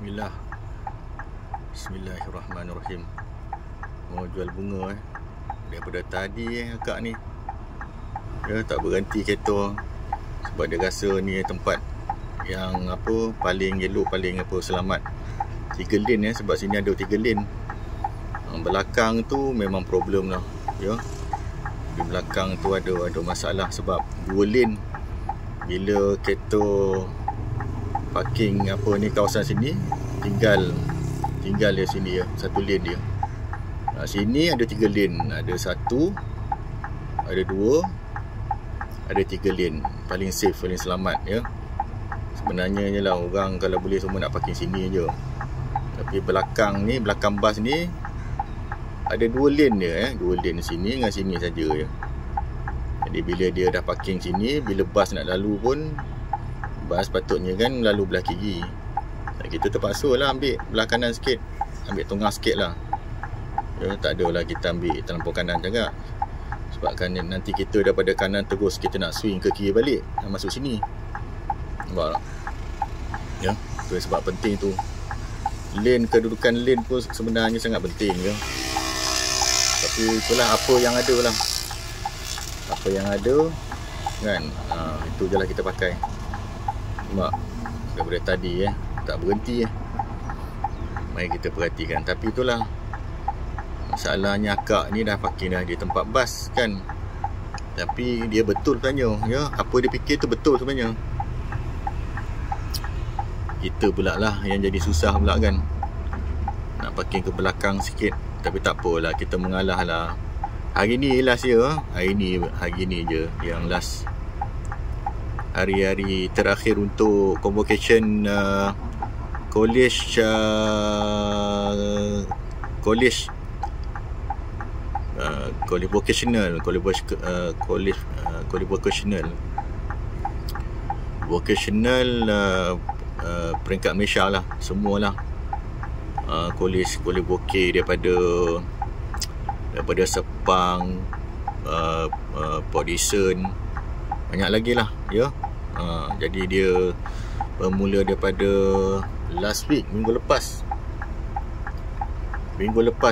Bismillahirrahmanirrahim. Mau jual bunga daripada tadi akak ni. Dia tak berhenti kereta sebab dia rasa ni tempat yang paling elok, paling selamat. 3 lane sebab sini ada 3 lane. Belakang tu memang problem lah ya. Di belakang tu ada masalah sebab 2 lane. Bila kereta parking kawasan sini, tinggal dia sini ya, 1 lane dia. Sini ada 3 lane, ada 1, ada 2, ada 3 lane. Paling safe, paling selamat ya. Sebenarnya lah orang kalau boleh semua nak parking sini je. Tapi belakang bas ni ada 2 lane dia 2 lane sini dengan sini saja ya. Jadi bila dia dah parking sini, bila bas nak lalu pun, bas patutnya kan lalu belah kiri. Kita terpaksa lah ambil belah kanan sikit, ambil tengah sikit lah ya, tak adalah kita ambil terlampau kanan juga. Sebab kan nanti kita daripada kanan terus kita nak swing ke kiri balik, nak masuk sini. Nampak tak? Ya, tu sebab penting tu. Lane, kedudukan lane pun sebenarnya sangat penting ya. Tapi itulah apa yang ada lah. Apa yang ada kan, itu je lah kita pakai. Nampak? Daripada tadi tak berhenti mari kita perhatikan. Tapi itulah masalahnya, akak ni dah parking dah di tempat bas kan. Tapi dia betul sebenarnya ya, apa dia fikir tu betul sebenarnya. Kita pula lah yang jadi susah pula kan, nak parking ke belakang sikit. Tapi tak apalah, kita mengalah lah. Hari ni last ya, hari ni je yang last, hari-hari terakhir untuk convocation college vocational peringkat Malaysia lah, semualah college voke daripada Sepang, Port Dickson, banyak lagi lah ya. Jadi dia bermula daripada last week, minggu lepas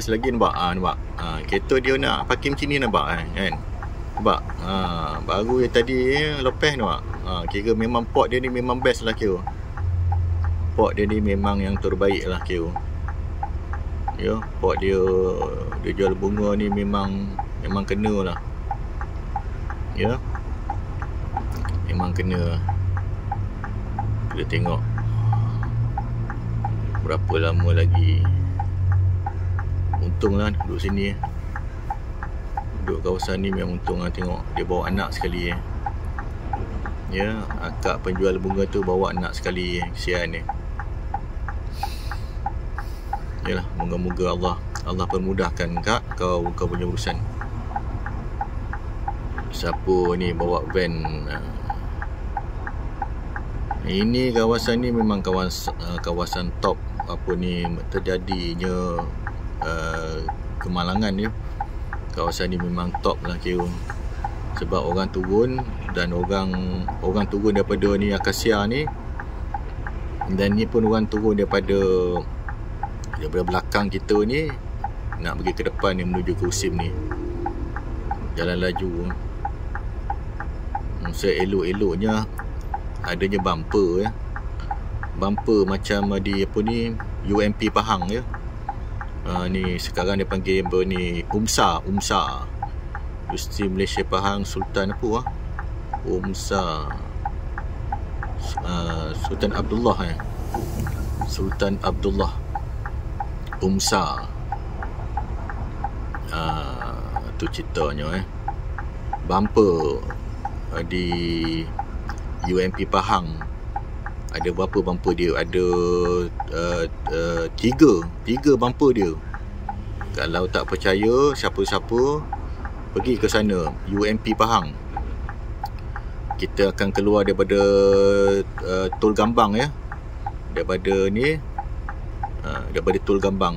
lagi. Nampak kereta dia nak parking macam ni, nampak kan. Nampak baru yang tadi lepas nampak. Kira memang port dia ni memang best lah kira. Port dia ni memang yang terbaik lah kira ya. Port dia jual bunga ni memang kena lah ya. Memang kena. Kita tengok berapa lama lagi. Untung lah duduk sini duduk kawasan ni memang untung lah. Tengok dia bawa anak sekali ya. Akak penjual bunga tu bawa anak sekali, kesian yalah. Moga-moga Allah permudahkan kau punya urusan. Siapa ni bawa van? Ini kawasan ni memang kawasan top terjadinya kemalangan ya. Kawasan ni memang top lah kira. Sebab orang turun, dan orang turun daripada ni Akasia ni, dan ni pun orang turun daripada belakang kita ni nak pergi ke depan ni, menuju ke USIM ni. Jalan laju. Seelok-eloknya adanya bumper ya. Bumper macam di UMP Pahang ya. Ni sekarang dia panggil ni UMSA. Universiti Malaysia Pahang Sultan UMSA. Sultan Abdullah Sultan Abdullah UMSA. Tu ceritanya bumper di UMP Pahang. Ada berapa bumper dia? Ada 3 bumper dia. Kalau tak percaya, siapa-siapa pergi ke sana, UMP Pahang. Kita akan keluar daripada Tol Gambang ya. Daripada Tol Gambang.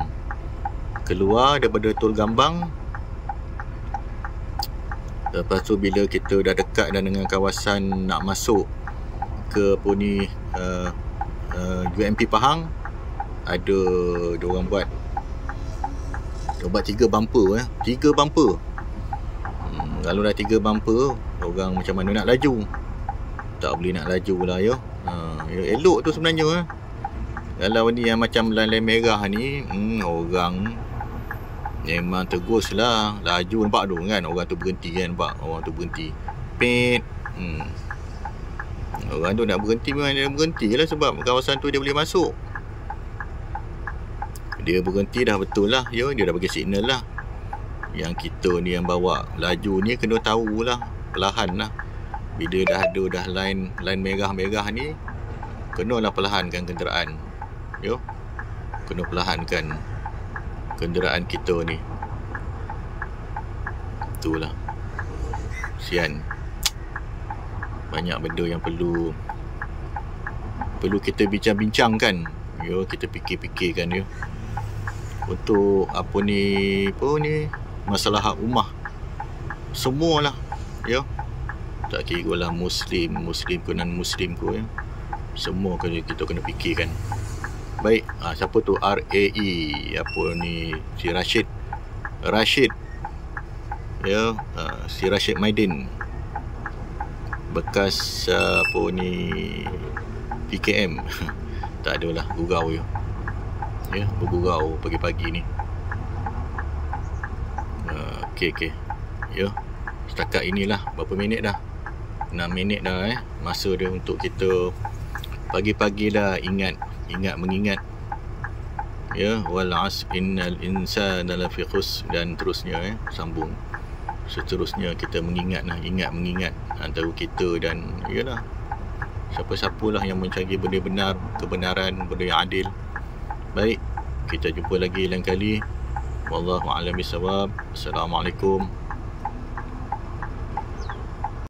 Keluar daripada Tol Gambang. Lepas tu bila kita dah dekat dengan kawasan nak masuk ke UMP Pahang, ada diorang buat 3 bumper 3 bumper. Kalau dah 3 bumper, orang macam mana nak laju? Tak boleh nak laju lah ya. Elok tu sebenarnya. Kalau ni yang macam line merah ni, orang memang tegus lah. Laju nampak tu kan, orang tu berhenti kan, nampak orang tu berhenti. Pit. Orang tu nak berhenti memang dia berhenti lah, sebab kawasan tu dia boleh masuk. Dia berhenti dah betul lah ya, dia dah bagi signal lah. Yang kita ni yang bawa laju ni kena tahulah, perlahan lah. Bila dah line merah-merah ni, kenalah perlahankan kenderaan. Yo, kena perlahankan kenderaan kita ni. Itulah. Sian. Banyak benda yang perlu kita bincang-bincangkan. Yo, kita fikir-fikirkan yo. Untuk apa ni masalah hak rumah. Semualah ya. Tak kira lah muslim ke non muslim ke ya. Semua kita kena fikirkan. Baik, siapa tu RAE apa ni, si Rashid ya, si Rashid Maidin, bekas apa ni PKM. Tak adalah, gurau ya, bergurau pagi-pagi ni. Okey ya, setakat inilah. Berapa minit dah? 6 minit dah masa dia untuk kita pagi-pagi dah mengingat ya, wal asr innal insana lafi khusr, dan terusnya sambung. Seterusnya kita mengingat antara kita dan yalah, siapa-siapalah yang mencari benda benar, kebenaran, benda yang adil. Baik, kita jumpa lagi lain kali. Wallahu a'lam bishawab. Assalamualaikum